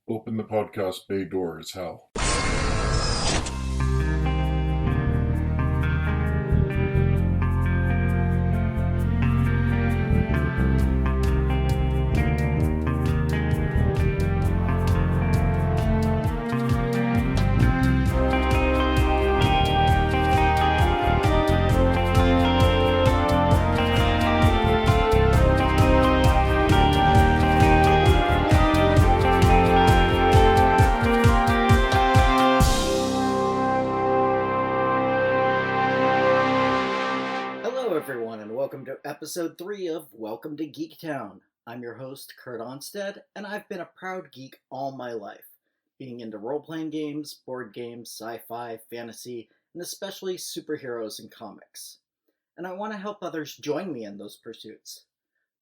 Open the podcast bay door as hell. Episode 3 of Welcome to Geektown. I'm your host, Kurt Onstead, and I've been a proud geek all my life, being into role-playing games, board games, sci-fi, fantasy, and especially superheroes and comics. And I want to help others join me in those pursuits.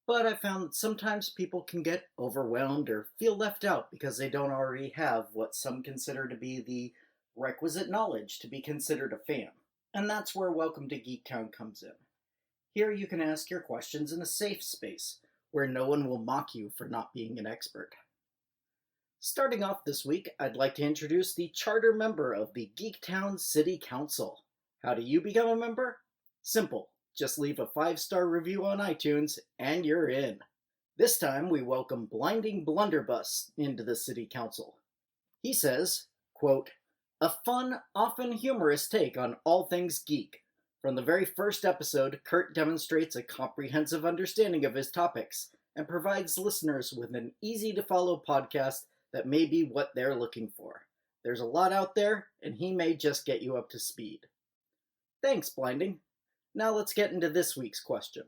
But I found that sometimes people can get overwhelmed or feel left out because they don't already have what some consider to be the requisite knowledge to be considered a fan. And that's where Welcome to Geektown comes in. Here you can ask your questions in a safe space, where no one will mock you for not being an expert. Starting off this week, I'd like to introduce the charter member of the Geektown City Council. How do you become a member? Simple. Just leave a 5-star review on iTunes, and you're in. This time, we welcome Blinding Blunderbuss into the City Council. He says, quote, "A fun, often humorous take on all things geek. From the very first episode, Kurt demonstrates a comprehensive understanding of his topics and provides listeners with an easy-to-follow podcast that may be what they're looking for. There's a lot out there, and he may just get you up to speed." Thanks, Blinding. Now let's get into this week's question.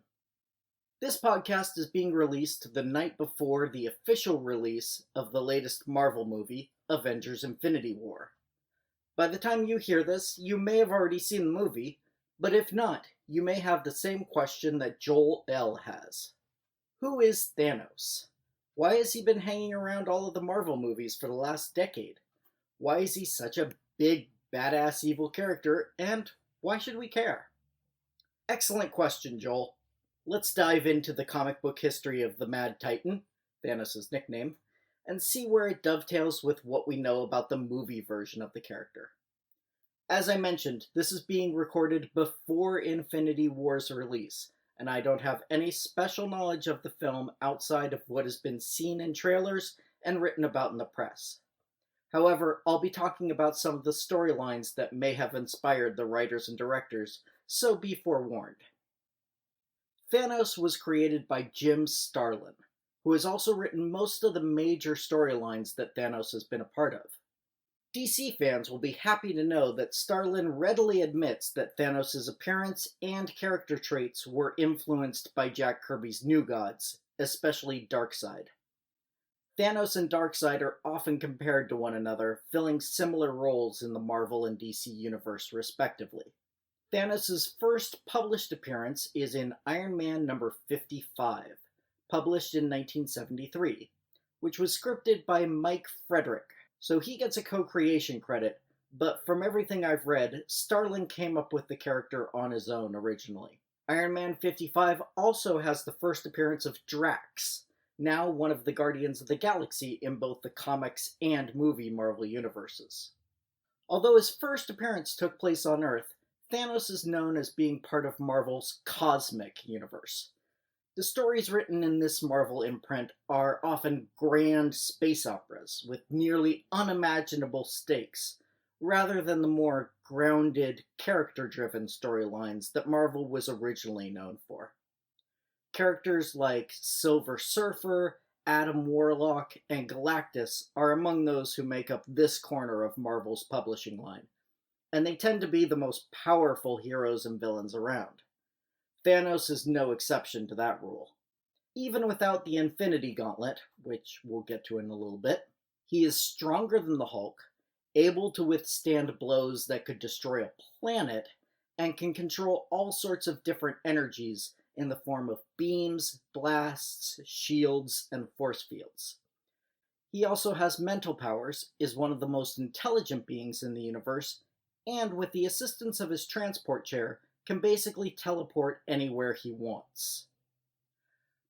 This podcast is being released the night before the official release of the latest Marvel movie, Avengers Infinity War. By the time you hear this, you may have already seen the movie, but if not, you may have the same question that Joel L. has. Who is Thanos? Why has he been hanging around all of the Marvel movies for the last decade? Why is he such a big, badass evil character, and why should we care? Excellent question, Joel. Let's dive into the comic book history of the Mad Titan, Thanos' nickname, and see where it dovetails with what we know about the movie version of the character. As I mentioned, this is being recorded before Infinity War's release, and I don't have any special knowledge of the film outside of what has been seen in trailers and written about in the press. However, I'll be talking about some of the storylines that may have inspired the writers and directors, so be forewarned. Thanos was created by Jim Starlin, who has also written most of the major storylines that Thanos has been a part of. DC fans will be happy to know that Starlin readily admits that Thanos' appearance and character traits were influenced by Jack Kirby's New Gods, especially Darkseid. Thanos and Darkseid are often compared to one another, filling similar roles in the Marvel and DC universe respectively. Thanos' first published appearance is in Iron Man number 55, published in 1973, which was scripted by Mike Frederick. So he gets a co-creation credit, but from everything I've read, Starlin came up with the character on his own originally. Iron Man 55 also has the first appearance of Drax, now one of the Guardians of the Galaxy in both the comics and movie Marvel universes. Although his first appearance took place on Earth, Thanos is known as being part of Marvel's cosmic universe. The stories written in this Marvel imprint are often grand space operas with nearly unimaginable stakes, rather than the more grounded, character-driven storylines that Marvel was originally known for. Characters like Silver Surfer, Adam Warlock, and Galactus are among those who make up this corner of Marvel's publishing line, and they tend to be the most powerful heroes and villains around. Thanos is no exception to that rule. Even without the Infinity Gauntlet, which we'll get to in a little bit, he is stronger than the Hulk, able to withstand blows that could destroy a planet, and can control all sorts of different energies in the form of beams, blasts, shields, and force fields. He also has mental powers, is one of the most intelligent beings in the universe, and with the assistance of his transport chair, can basically teleport anywhere he wants.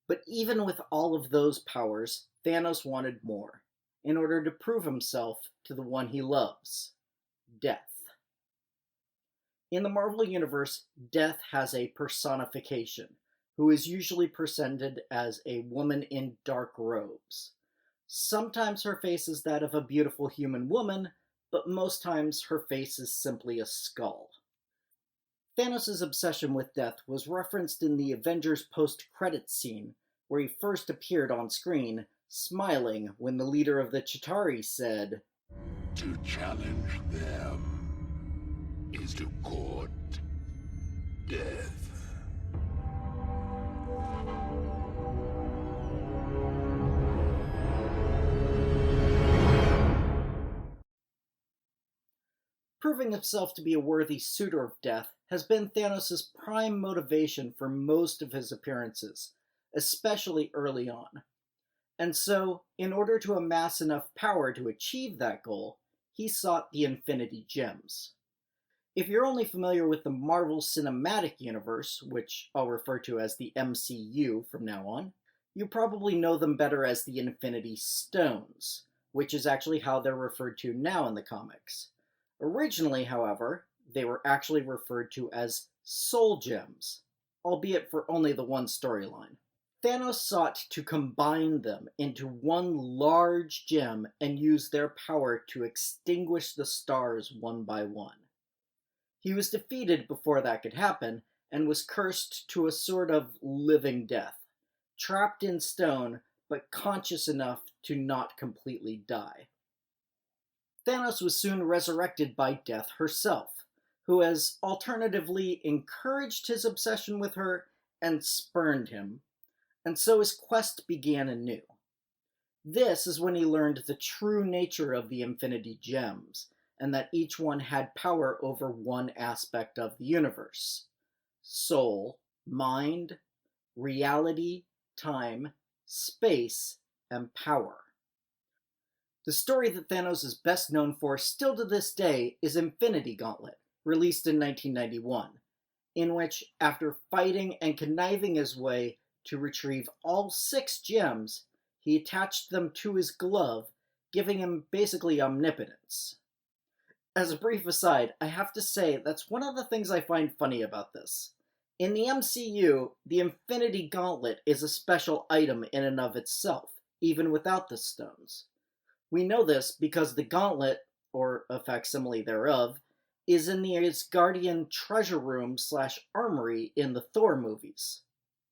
But even with all of those powers, Thanos wanted more. in order to prove himself to the one he loves, Death. In the Marvel Universe, Death has a personification, who is usually presented as a woman in dark robes. Sometimes her face is that of a beautiful human woman, but most times her face is simply a skull. Thanos' obsession with death was referenced in the Avengers post-credits scene, where he first appeared on screen, smiling when the leader of the Chitauri said, "To challenge them is to court death." Proving himself to be a worthy suitor of death has been Thanos' prime motivation for most of his appearances, especially early on. And so, in order to amass enough power to achieve that goal, he sought the Infinity Gems. If you're only familiar with the Marvel Cinematic Universe, which I'll refer to as the MCU from now on, you probably know them better as the Infinity Stones, which is actually how they're referred to now in the comics. Originally, however, they were actually referred to as Soul Gems, albeit for only the one storyline. Thanos sought to combine them into one large gem and use their power to extinguish the stars one by one. He was defeated before that could happen, and was cursed to a sort of living death, trapped in stone, but conscious enough to not completely die. Thanos was soon resurrected by Death herself, who has alternatively encouraged his obsession with her and spurned him, and so his quest began anew. This is when he learned the true nature of the Infinity Gems, and that each one had power over one aspect of the universe: soul, mind, reality, time, space, and power. The story that Thanos is best known for still to this day is Infinity Gauntlet, released in 1991, in which, after fighting and conniving his way to retrieve all 6 gems, he attached them to his glove, giving him basically omnipotence. As a brief aside, I have to say that's one of the things I find funny about this. In the MCU, the Infinity Gauntlet is a special item in and of itself, even without the stones. We know this because the gauntlet, or a facsimile thereof, is in the Asgardian treasure room / armory in the Thor movies.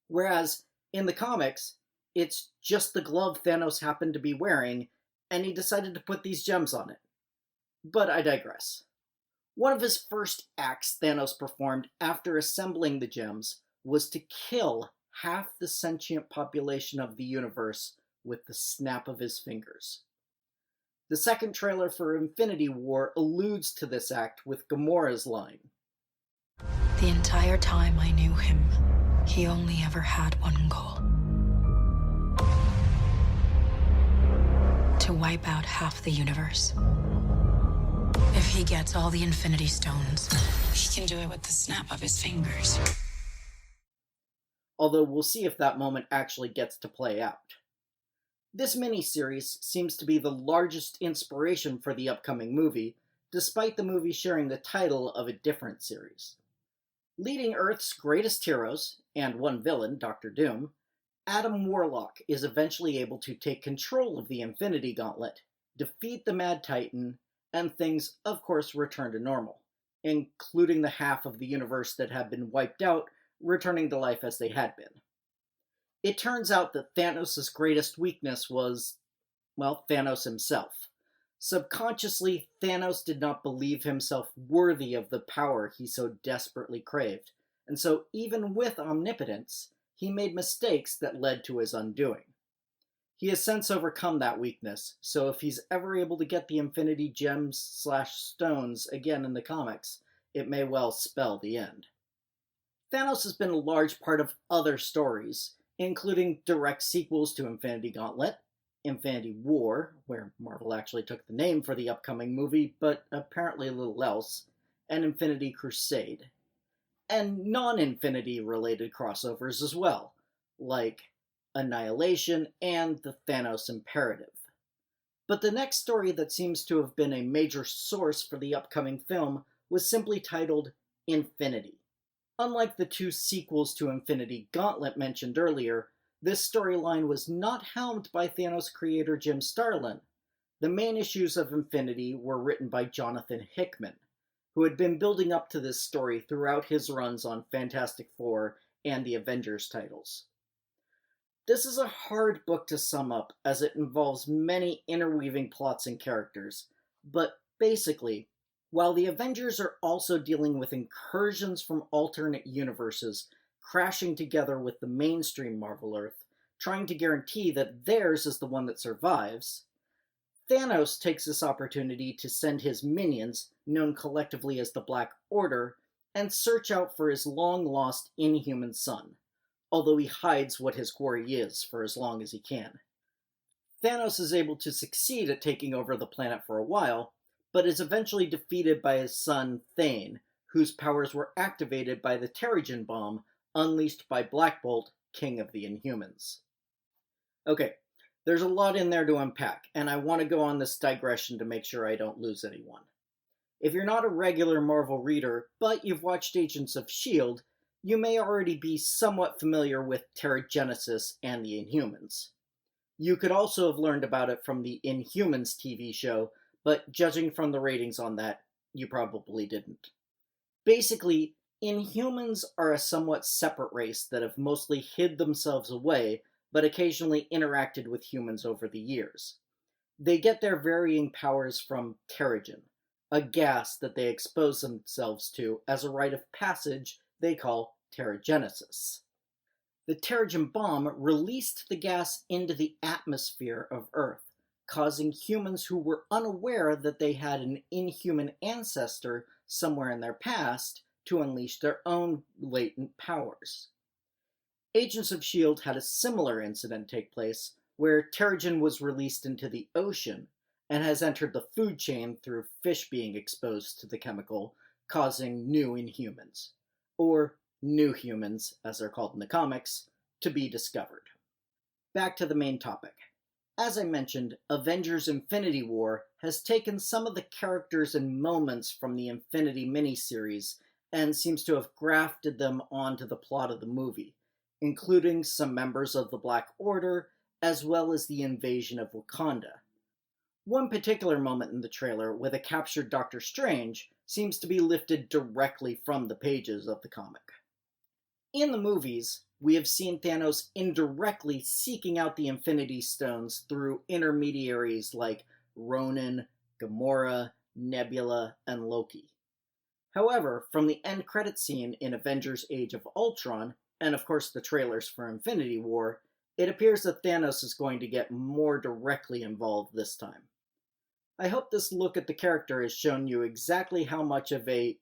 Whereas, in the comics, it's just the glove Thanos happened to be wearing, and he decided to put these gems on it. But I digress. One of his first acts Thanos performed after assembling the gems was to kill half the sentient population of the universe with the snap of his fingers. The second trailer for Infinity War alludes to this act with Gamora's line, "The entire time I knew him, he only ever had one goal. To wipe out half the universe. If he gets all the Infinity Stones, he can do it with the snap of his fingers." Although we'll see if that moment actually gets to play out. This miniseries seems to be the largest inspiration for the upcoming movie, despite the movie sharing the title of a different series. Leading Earth's greatest heroes, and one villain, Doctor Doom, Adam Warlock is eventually able to take control of the Infinity Gauntlet, defeat the Mad Titan, and things, of course, return to normal, including the half of the universe that had been wiped out, returning to life as they had been. It turns out that Thanos' greatest weakness was, well, Thanos himself. Subconsciously, Thanos did not believe himself worthy of the power he so desperately craved, and so even with omnipotence, he made mistakes that led to his undoing. He has since overcome that weakness, so if he's ever able to get the Infinity Gems / stones again in the comics, it may well spell the end. Thanos has been a large part of other stories, including direct sequels to Infinity Gauntlet, Infinity War, where Marvel actually took the name for the upcoming movie, but apparently little else, and Infinity Crusade. And non-Infinity related crossovers as well, like Annihilation and the Thanos Imperative. But the next story that seems to have been a major source for the upcoming film was simply titled Infinity. Unlike the two sequels to Infinity Gauntlet mentioned earlier, this storyline was not helmed by Thanos creator Jim Starlin. The main issues of Infinity were written by Jonathan Hickman, who had been building up to this story throughout his runs on Fantastic Four and the Avengers titles. This is a hard book to sum up, as it involves many interweaving plots and characters, but basically, while the Avengers are also dealing with incursions from alternate universes crashing together with the mainstream Marvel Earth, trying to guarantee that theirs is the one that survives, Thanos takes this opportunity to send his minions, known collectively as the Black Order, and search out for his long-lost Inhuman son, although he hides what his quarry is for as long as he can. Thanos is able to succeed at taking over the planet for a while, but is eventually defeated by his son Thane, whose powers were activated by the Terrigen bomb unleashed by Black Bolt, King of the Inhumans. Okay, there's a lot in there to unpack, and I want to go on this digression to make sure I don't lose anyone. If you're not a regular Marvel reader, but you've watched Agents of S.H.I.E.L.D., you may already be somewhat familiar with Terrigenesis and the Inhumans. You could also have learned about it from the Inhumans TV show, but judging from the ratings on that, you probably didn't. Basically, Inhumans are a somewhat separate race that have mostly hid themselves away, but occasionally interacted with humans over the years. They get their varying powers from Terrigen, a gas that they expose themselves to as a rite of passage they call Terrigenesis. The Terrigen bomb released the gas into the atmosphere of Earth, causing humans who were unaware that they had an inhuman ancestor somewhere in their past to unleash their own latent powers. Agents of S.H.I.E.L.D. had a similar incident take place, where Terrigen was released into the ocean and has entered the food chain through fish being exposed to the chemical, causing new Inhumans, or New Humans, as they're called in the comics, to be discovered. Back to the main topic. As I mentioned, Avengers Infinity War has taken some of the characters and moments from the Infinity miniseries and seems to have grafted them onto the plot of the movie, including some members of the Black Order, as well as the invasion of Wakanda. One particular moment in the trailer with a captured Doctor Strange seems to be lifted directly from the pages of the comic. In the movies, we have seen Thanos indirectly seeking out the Infinity Stones through intermediaries like Ronan, Gamora, Nebula, and Loki. However, from the end credit scene in Avengers Age of Ultron, and of course the trailers for Infinity War, it appears that Thanos is going to get more directly involved this time. I hope this look at the character has shown you exactly how much of a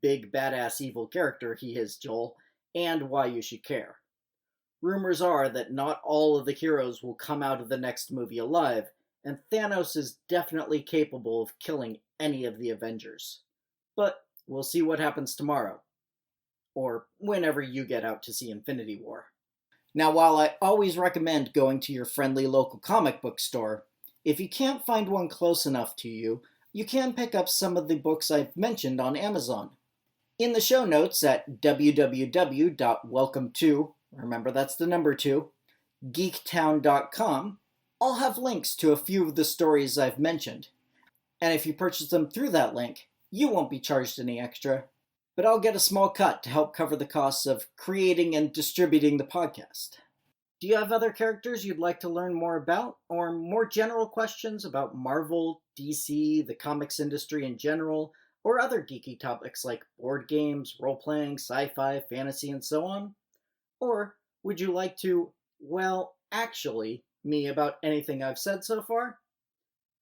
big badass evil character he is, Joel, and why you should care. Rumors are that not all of the heroes will come out of the next movie alive, and Thanos is definitely capable of killing any of the Avengers. But we'll see what happens tomorrow. Or whenever you get out to see Infinity War. Now, while I always recommend going to your friendly local comic book store, if you can't find one close enough to you, you can pick up some of the books I've mentioned on Amazon. In the show notes at www.welcome2, remember that's the number 2, geektown.com, I'll have links to a few of the stories I've mentioned. And if you purchase them through that link, you won't be charged any extra, but I'll get a small cut to help cover the costs of creating and distributing the podcast. Do you have other characters you'd like to learn more about, or more general questions about Marvel, DC, the comics industry in general, or other geeky topics like board games, role-playing, sci-fi, fantasy, and so on? Or would you like to, well, actually, me about anything I've said so far?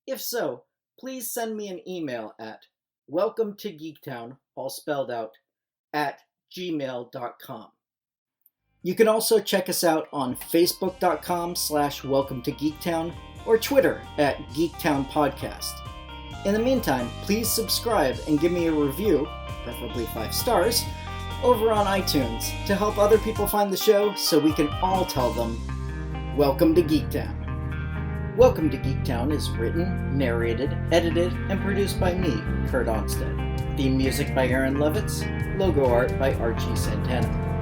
If so, please send me an email at welcometogeektown, all spelled out, at gmail.com. You can also check us out on facebook.com/welcometogeektown or Twitter at Geektown Podcast. In the meantime, please subscribe and give me a review, preferably 5 stars, over on iTunes to help other people find the show so we can all tell them, welcome to Geektown. Welcome to Geektown is written, narrated, edited, and produced by me, Kurt Onstead. Theme music by Aaron Levitz, logo art by Archie Santana.